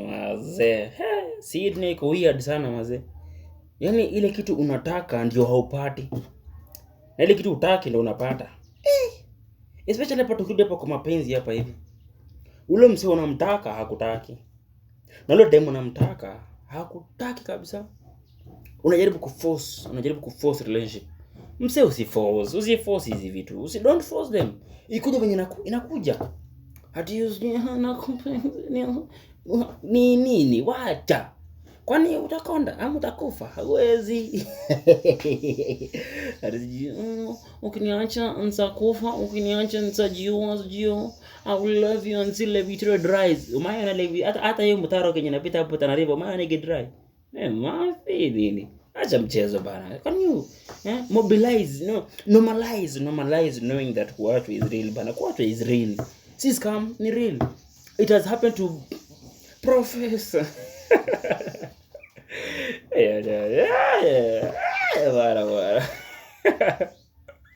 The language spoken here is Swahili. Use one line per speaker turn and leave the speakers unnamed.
Mazee. Sydney iko weird sana mazee. Yaani ile kitu unataka ndio haupati. Na ile kitu utaki ndio unapata. Especially hapa tukirudi hapa kwa mapenzi hapa hivi. Ule msee unamtaka hakutaki. Na ule demo unamtaka hakutaki kabisa. Unajaribu kuforce relationship. Msee usiforce hizi vitu. Don't force them. Ikuja venye inakuja. Hati ni nini? Wacha. Kwani utakonda ama utakufa? Hauwezi. Ukiniacha nitakufa, ukiniacha nitajiua. I will love you until Levitra dries. Umayona Levi hata hiyo mtaro kenye napita hapo Tana River umayona get dry. Mafi nini? Acha mchezo bana. Can you mobilize, normalize knowing that what is real bana. What is real? Si scam ni real. It has happened to Professor. Yeah.